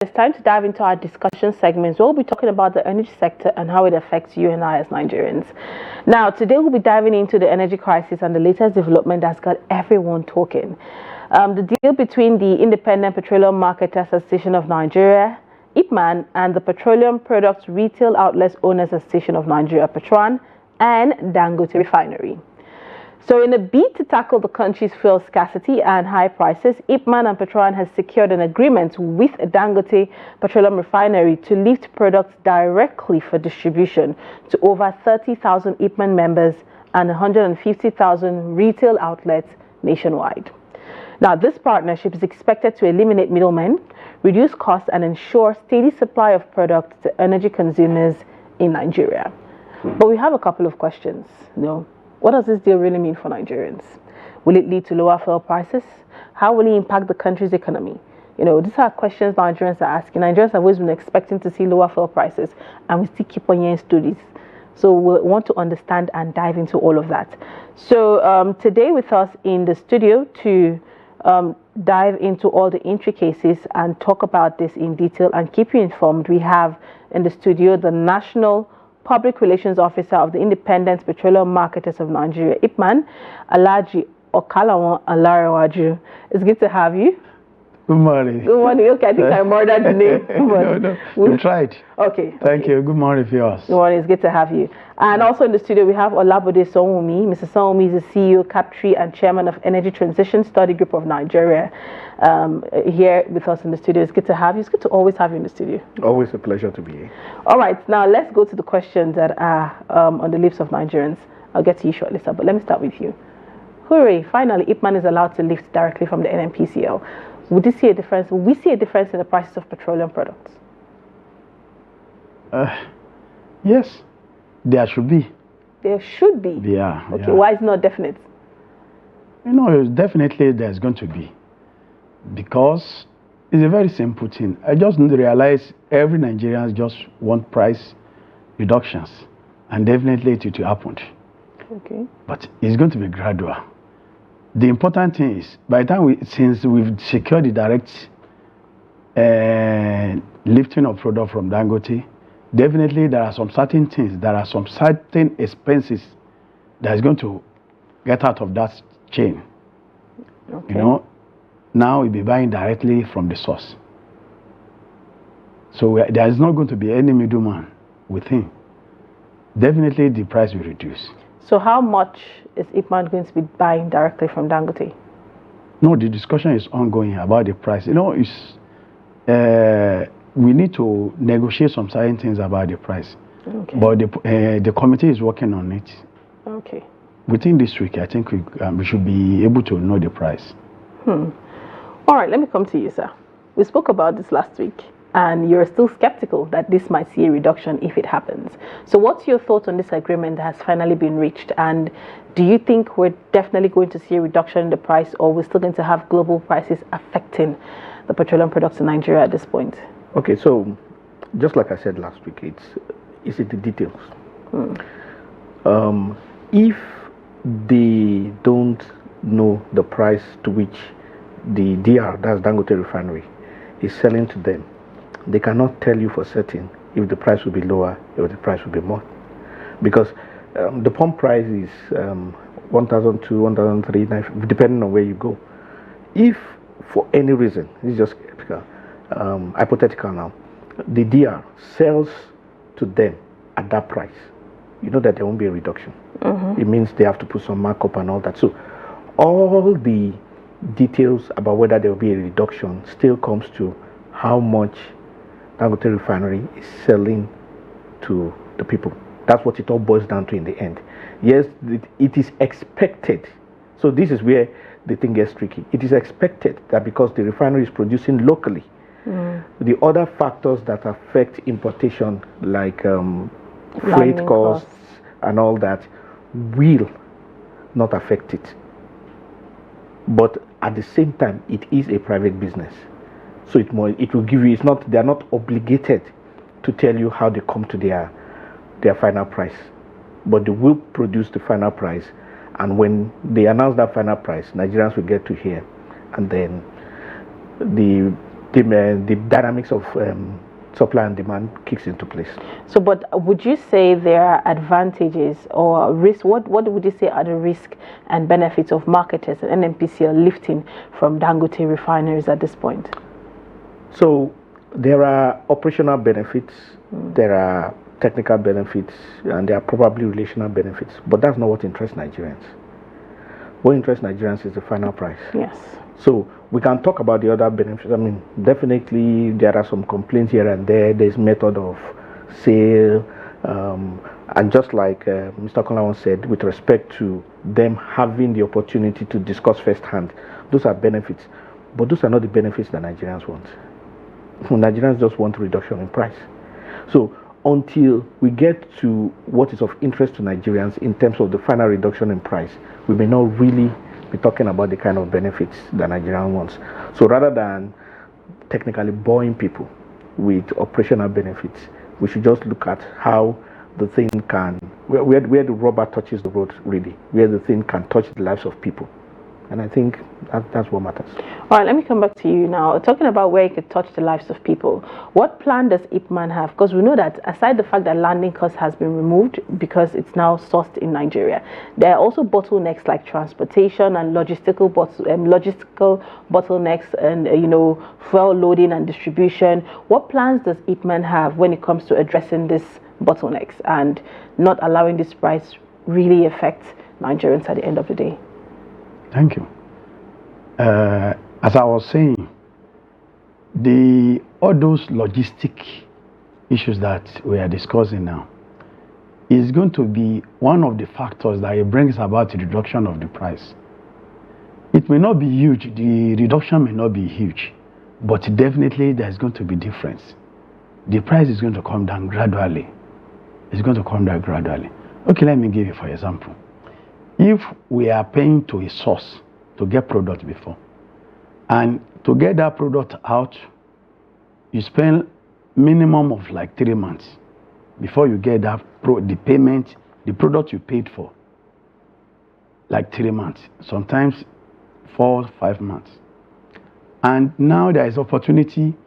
It's time to dive into our discussion segments. We'll be talking about the energy sector and how it affects you and I as Nigerians. Now, today we'll be diving into the energy crisis and the latest development that's got everyone talking. The deal between the Independent Petroleum Marketers Association of Nigeria, IPMAN, and the Petroleum Products Retail Outlets Owners Association of Nigeria, Petron, and Dangote Refinery. So in a bid to tackle the country's fuel scarcity and high prices, IPMAN and Petron has secured an agreement with Dangote Petroleum Refinery to lift products directly for distribution to over 30,000 IPMAN members and 150,000 retail outlets nationwide. Now, this partnership is expected to eliminate middlemen, reduce costs, and ensure steady supply of products to energy consumers in Nigeria. But we have a couple of questions. What does this deal really mean for Nigerians? Will it lead to lower fuel prices? How will it impact the country's economy? These are questions Nigerians are asking. Nigerians have always been expecting to see lower fuel prices, and we still keep on hearing stories. So we want to understand and dive into all of that. So today with us in the studio to dive into all the intricacies and talk about this in detail and keep you informed, we have in the studio the National Public Relations Officer of the Independent Petroleum Marketers of Nigeria, IPMAN, Alhaji Okalawaon Olanrewaju. It's good to have you. Good morning. Good morning. Okay, I think I murdered the name. No, you tried. Okay. Thank you. Good morning, viewers. Good morning. It's good to have you. And also in the studio, we have Olabode Sowonmi. Mr. Sowonmi is the CEO, Captree, and Chairman of Energy Transition Study Group of Nigeria. Here with us in the studio. It's good to have you. It's good to always have you in the studio. Always a pleasure to be here. All right. Now, let's go to the questions that are on the lips of Nigerians. I'll get to you shortly, sir, but let me start with you. Hooray. Finally, IPMAN is allowed to lift directly from the NNPCL. Would you see a difference? Will we see a difference in the prices of petroleum products? Yes, there should be. There should be? Yeah. Okay, yeah. Why is it not definite? Definitely there's going to be. Because it's a very simple thing. I just need to realize every Nigerian just want price reductions. And definitely it will happen. Okay. But it's going to be gradual. The important thing is, by the time since we've secured the direct lifting of product from Dangote, definitely there are some certain things, there are some certain expenses that is going to get out of that chain. Okay. Now we'll be buying directly from the source. So there is not going to be any middleman within. Definitely the price will reduce. So how much is IPMAN going to be buying directly from Dangote? No, the discussion is ongoing about the price. We need to negotiate some certain things about the price. Okay. But the committee is working on it. Okay. Within this week, I think we should be able to know the price. All right, let me come to you, sir. We spoke about this last week, and you're still skeptical that this might see a reduction if it happens. So what's your thoughts on this agreement that has finally been reached? And do you think we're definitely going to see a reduction in the price, or we're still going to have global prices affecting the petroleum products in Nigeria at this point? Okay, so just like I said last week, it's in the details. If they don't know the price to which the DR, that's Dangote Refinery, is selling to them, they cannot tell you for certain if the price will be lower or the price will be more. Because the pump price is 1,200, 1,300, depending on where you go. If for any reason, this is just hypothetical now, the DR sells to them at that price, you know that there won't be a reduction. It means they have to put some markup and all that. So all the details about whether there will be a reduction still comes to how much Dangote Refinery is selling to the people. That's what it all boils down to in the end. Yes, it is expected. So this is where the thing gets tricky. It is expected that because the refinery is producing locally, the other factors that affect importation, like freight costs and all that, will not affect it. But at the same time, it is a private business. So it will give you, they are not obligated to tell you how they come to their final price. But they will produce the final price, and when they announce that final price, Nigerians will get to hear, and then the the dynamics of supply and demand kicks into place. So, but would you say there are advantages or risk? What would you say are the risk and benefits of marketers and NNPCL lifting from Dangote refineries at this point? So, there are operational benefits, there are technical benefits, and there are probably relational benefits. But that's not what interests Nigerians. What interests Nigerians is the final price. Yes. So we can talk about the other benefits. I mean, definitely there are some complaints here and there. There's method of sale, and just like Mr. Okalawaon said, with respect to them having the opportunity to discuss firsthand, those are benefits. But those are not the benefits that Nigerians want. Nigerians just want a reduction in price. So until we get to what is of interest to Nigerians in terms of the final reduction in price, we may not really be talking about the kind of benefits that Nigerian wants. So rather than technically boring people with operational benefits, we should just look at how the thing can, where the rubber touches the road, really, where the thing can touch the lives of people. And I think that's what matters. All right, let me come back to you now. Talking about where it could touch the lives of people, what plan does IPMAN have? Because we know that aside the fact that landing cost has been removed because it's now sourced in Nigeria, there are also bottlenecks like transportation and logistical bottlenecks and fuel loading and distribution. What plans does IPMAN have when it comes to addressing these bottlenecks and not allowing this price really affect Nigerians at the end of the day? Thank you. As I was saying, all those logistic issues that we are discussing now is going to be one of the factors that it brings about the reduction of the price. It may not be huge, the reduction may not be huge, but definitely there's going to be difference. The price is going to come down gradually. It's going to come down gradually. Okay, let me give you for example. If we are paying to a source to get product before, and to get that product out, you spend minimum of like 3 months before you get that the payment, the product you paid for, like 3 months, sometimes 4, 5 months. And now there is opportunity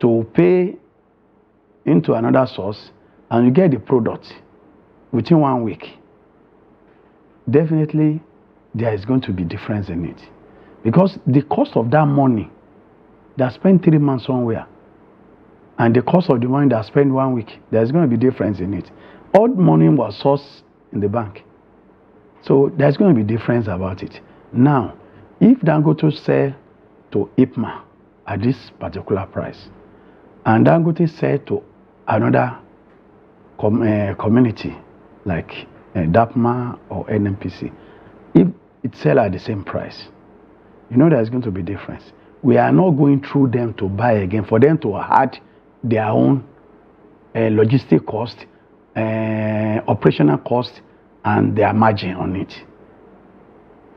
to pay into another source and you get the product within 1 week. Definitely there is going to be difference in it, because the cost of that money that spent 3 months somewhere and the cost of the money that spent 1 week, there's going to be difference in it. All money was sourced in the bank, so there's going to be difference about it. Now, if Dangote sell to IPMAN at this particular price, and Dangote sell to another community like DAPMA or NNPC, if it sell at the same price, you know there's going to be difference. We are not going through them to buy again, for them to add their own logistic cost, operational cost, and their margin on it.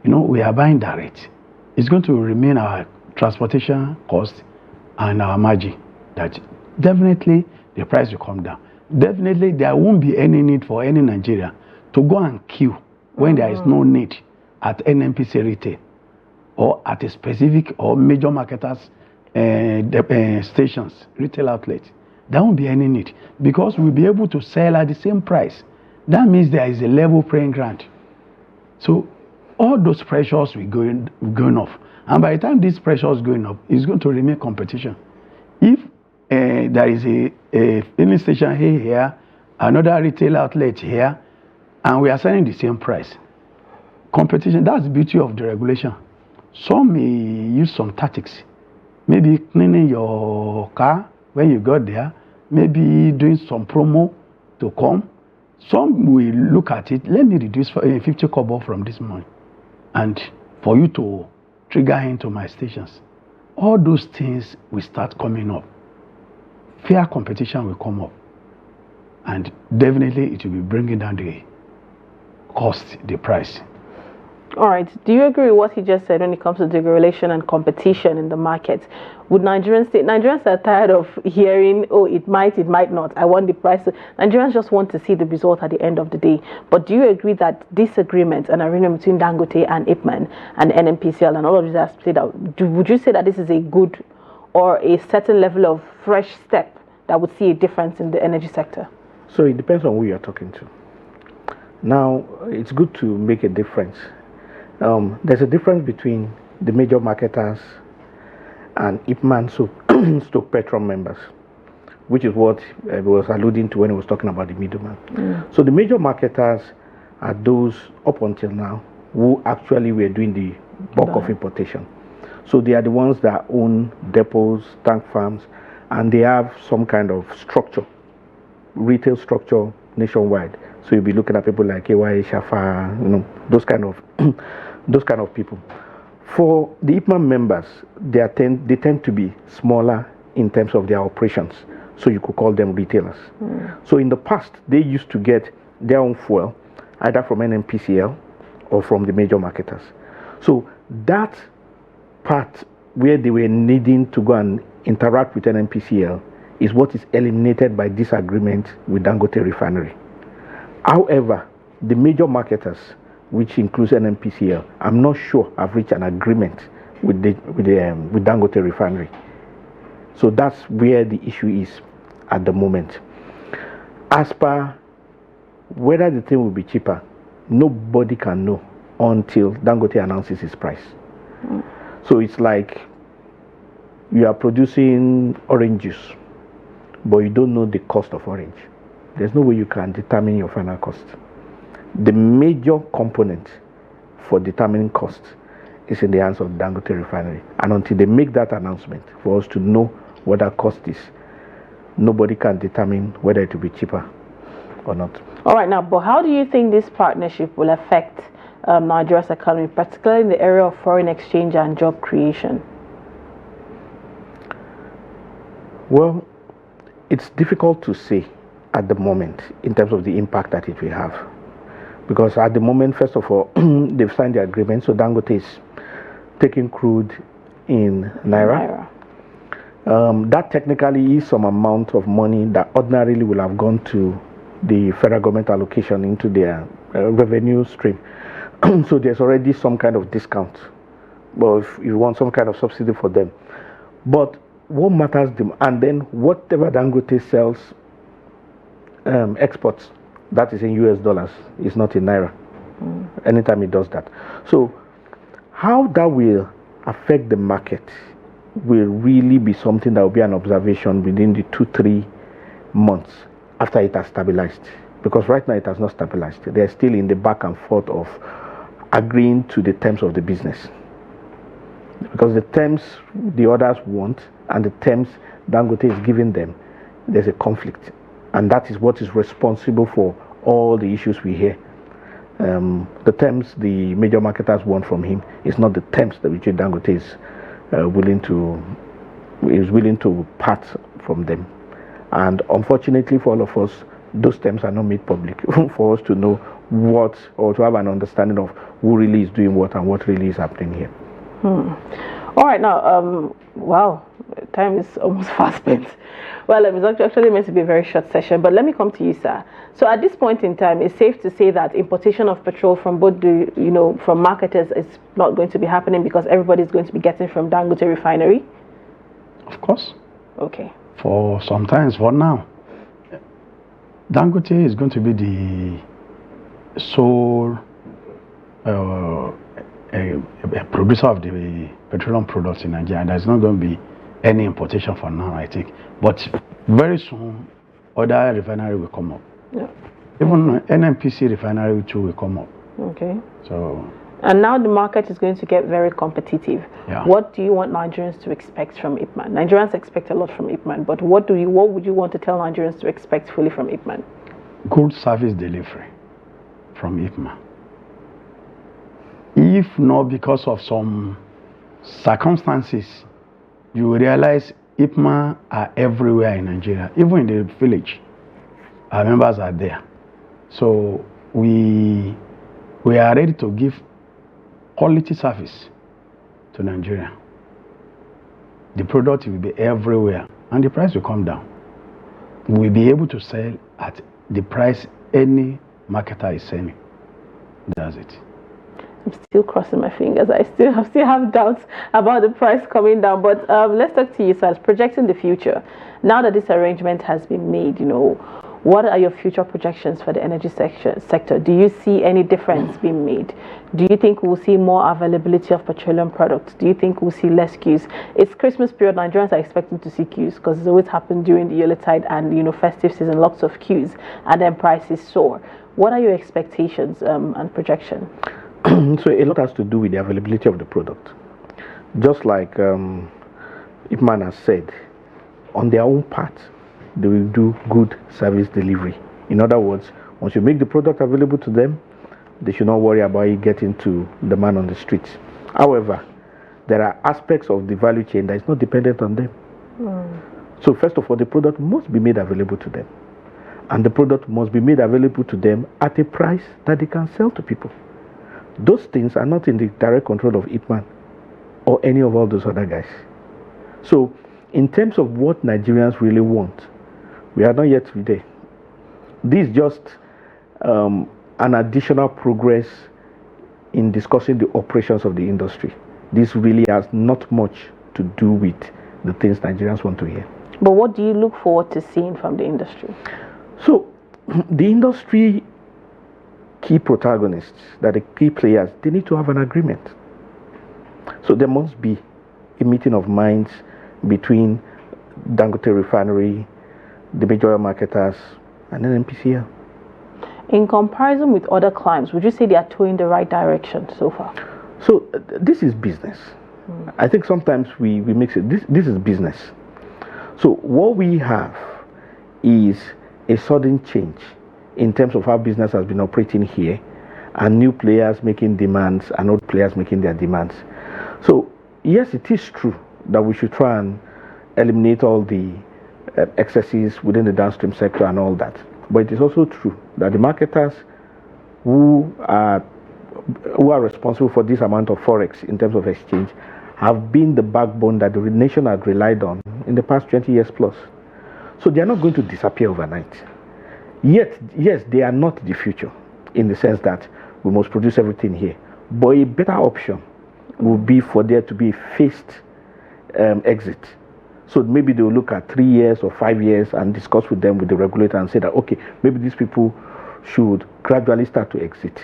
We are buying direct. It's going to remain our transportation cost and our margin. That definitely the price will come down. Definitely there won't be any need for any Nigerian to go and queue when there is no need at NNPC retail or at a specific or major marketers stations, retail outlets. There won't be any need, because we'll be able to sell at the same price. That means there is a level playing ground. So all those pressures will going off, and by the time these pressures going up, it's going to remain competition. If there is a filling station here, another retail outlet here, and we are selling the same price, competition, that's the beauty of the regulation. Some may use some tactics, maybe cleaning your car when you got there, maybe doing some promo to come. Some will look at it, let me reduce 50 kobo from this month, and for you to trigger into my stations. All those things will start coming up. Fair competition will come up, and definitely it will be bringing down the cost, the price. All right. Do you agree with what he just said when it comes to deregulation and competition in the market? Would Nigerians are tired of hearing, oh, it might not, I want the price. Nigerians just want to see the result at the end of the day. But do you agree that this agreement, an agreement between Dangote and IPMAN and NNPCL and all of these has played out, would you say that this is a good or a certain level of fresh step that would see a difference in the energy sector? So it depends on who you're talking to. Now, it's good to make a difference. There's a difference between the major marketers and IPMAN stock Petron members, which is what I was alluding to when I was talking about the middleman. So the major marketers are those up until now who actually were doing the bulk of importation. So they are the ones that own depots, tank farms, and they have some kind of structure, retail structure nationwide. So you'll be looking at people like KY, Shafa, those kind of people. For the IPMAN members, they tend to be smaller in terms of their operations. So you could call them retailers. So in the past, they used to get their own fuel either from NNPCL or from the major marketers. So that part where they were needing to go and interact with NNPCL is what is eliminated by this agreement with Dangote Refinery. However, the major marketers, which includes NNPCL, I'm not sure have reached an agreement with Dangote Refinery. So that's where the issue is at the moment. As per whether the thing will be cheaper, nobody can know until Dangote announces his price. So it's like you are producing orange juice, but you don't know the cost of orange. There's no way you can determine your final cost. The major component for determining cost is in the hands of Dangote Refinery. And until they make that announcement for us to know what that cost is, nobody can determine whether it will be cheaper or not. All right, now, but how do you think this partnership will affect Nigeria's economy, particularly in the area of foreign exchange and job creation? Well, it's difficult to say at the moment in terms of the impact that it will have. Because at the moment, first of all, they've signed the agreement, so Dangote is taking crude in Naira. That technically is some amount of money that ordinarily will have gone to the federal government allocation into their revenue stream. So there's already some kind of discount, but if you want some kind of subsidy for them. But what matters, and then whatever Dangote sells, exports, that is in US dollars, is not in Naira. Anytime it does that. So how that will affect the market will really be something that will be an observation within the 2-3 months after it has stabilized. Because right now it has not stabilized. They're still in the back and forth of agreeing to the terms of the business. Because the terms the others want and the terms Dangote is giving them, there's a conflict. And that is what is responsible for all the issues we hear. The terms the major marketers want from him is not the terms that which Dangote is willing to part from them. And unfortunately for all of us, those terms are not made public for us to know what, or to have an understanding of who really is doing what and what really is happening here. All right, now, wow, time is almost fast spent. Well, it's actually meant to be a very short session, but let me come to you, sir. So at this point in time, it's safe to say that importation of petrol from both the, from marketers is not going to be happening because everybody is going to be getting from Dangote Refinery? Of course. Okay. For sometimes, for now, Dangote is going to be the sole a producer of the petroleum products in Nigeria. There's not going to be any importation for now, I think. But very soon, other refinery will come up. Yeah. Even NNPC refinery too will come up. Okay. So. And now the market is going to get very competitive. Yeah. What do you want Nigerians to expect from IPMAN? Nigerians expect a lot from IPMAN, but what would you want to tell Nigerians to expect fully from IPMAN? Good service delivery from IPMAN. If not because of some circumstances, you will realize IPMAN are everywhere in Nigeria, even in the village. Our members are there. So we are ready to give quality service to Nigeria. The product will be everywhere and the price will come down. We'll be able to sell at the price any marketer is selling. That's it. I'm still crossing my fingers. I still have doubts about the price coming down. But let's talk to you, sir. Projecting the future. Now that this arrangement has been made, what are your future projections for the energy sector? Do you see any difference being made? Do you think we'll see more availability of petroleum products? Do you think we'll see less queues? It's Christmas period. Nigerians are expecting to see queues because it's always happened during the Yuletide and festive season. Lots of queues, and then prices soar. What are your expectations and projection? So a lot has to do with the availability of the product. Just like IPMAN has said, on their own part, they will do good service delivery. In other words, once you make the product available to them, they should not worry about it getting to the man on the streets. However, there are aspects of the value chain that is not dependent on them. So first of all, the product must be made available to them. And the product must be made available to them at a price that they can sell to people. Those things are not in the direct control of IPMAN or any of all those other guys. So, in terms of what Nigerians really want, we are not yet there. This is just an additional progress in discussing the operations of the industry. This really has not much to do with the things Nigerians want to hear. But what do you look forward to seeing from the industry? So, the industry key protagonists, that the key players, they need to have an agreement. So there must be a meeting of minds between Dangote refinery, the major marketers, and then NPCL. In comparison with other clients, would you say they are towing the right direction so far? So this is business. I think sometimes we mix it. This is business. So what we have is a sudden change in terms of how business has been operating here, and new players making demands and old players making their demands. So yes, it is true that we should try and eliminate all the excesses within the downstream sector and all that. But it is also true that the marketers who are responsible for this amount of forex in terms of exchange have been the backbone that the nation has relied on in the past 20 years plus. So they are not going to disappear overnight. Yet, yes, they are not the future in the sense that we must produce everything here. But a better option would be for there to be a phased exit. So maybe they will look at 3 years or 5 years and discuss with them, with the regulator, and say that, okay, maybe these people should gradually start to exit.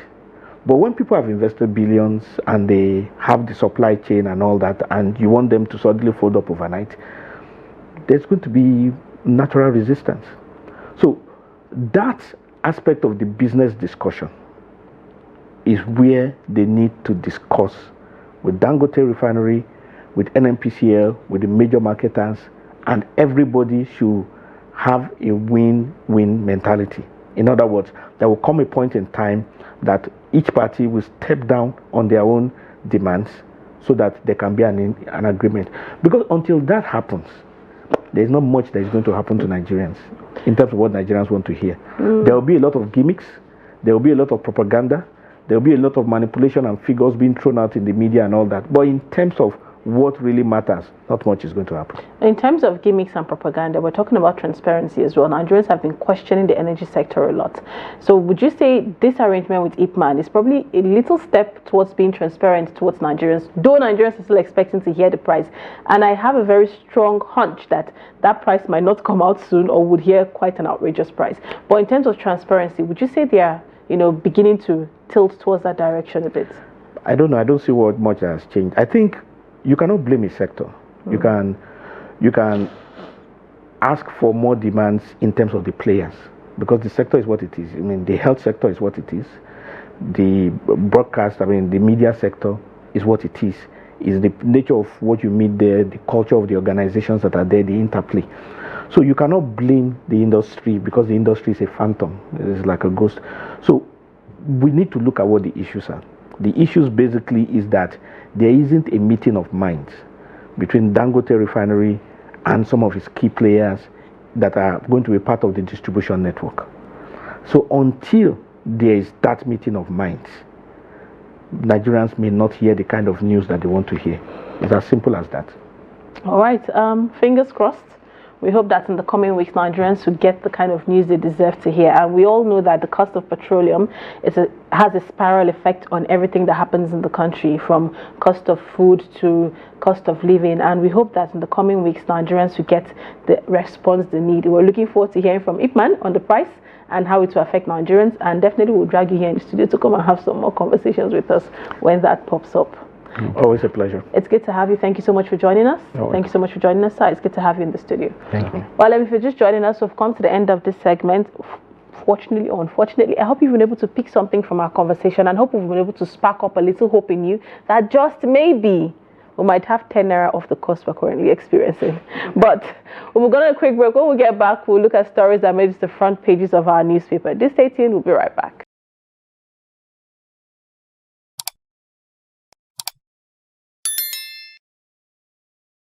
But when people have invested billions and they have the supply chain and all that, and you want them to suddenly fold up overnight, there's going to be natural resistance. So that aspect of the business discussion is where they need to discuss with Dangote refinery, with NNPCL, with the major marketers, and everybody should have a win-win mentality. In other words, there will come a point in time that each party will step down on their own demands so that there can be an agreement. Because until that happens, there's not much that is going to happen to Nigerians in terms of what Nigerians want to hear. There will be a lot of gimmicks, there will be a lot of propaganda, there will be a lot of manipulation and figures being thrown out in the media and all that. But in terms of what really matters, not much is going to happen. In terms of gimmicks and propaganda, we're talking about transparency as well. Nigerians have been questioning the energy sector a lot. So would you say this arrangement with IPMAN is probably a little step towards being transparent towards Nigerians, though Nigerians are still expecting to hear the price? And I have a very strong hunch that that price might not come out soon, or would hear quite an outrageous price. But in terms of transparency, would you say they are, beginning to tilt towards that direction a bit? I don't know. I don't see what much has changed. I think you cannot blame a sector. You can ask for more demands in terms of the players, because the sector is what it is. I mean, the health sector is what it is. The broadcast, the media sector is what it is. Is the nature of what you meet there, the culture of the organizations that are there, the interplay. So you cannot blame the industry, because the industry is a phantom. It's like a ghost. So we need to look at what the issues are. The issues basically is that there isn't a meeting of minds between Dangote refinery and some of its key players that are going to be part of the distribution network. So until there is that meeting of minds, Nigerians may not hear the kind of news that they want to hear. It's as simple as that. All right, fingers crossed. We hope that in the coming weeks, Nigerians will get the kind of news they deserve to hear. And we all know that the cost of petroleum has a spiral effect on everything that happens in the country, from cost of food to cost of living. And we hope that in the coming weeks, Nigerians will get the response they need. We're looking forward to hearing from IPMAN on the price and how it will affect Nigerians. And definitely we'll drag you here in the studio to come and have some more conversations with us when that pops up. Always a pleasure. It's good to have you. Thank you so much for joining us. Thank you so much for joining us, sir. It's good to have you in the studio. Thank you. Well, if you're just joining us, we've come to the end of this segment. Fortunately or unfortunately, I hope you've been able to pick something from our conversation, and hope we've been able to spark up a little hope in you that just maybe we might have 10 naira off the cost we're currently experiencing. But we're going to a quick break. When we get back, we'll look at stories that made it to the front pages of our newspaper. Just stay tuned. We'll be right back.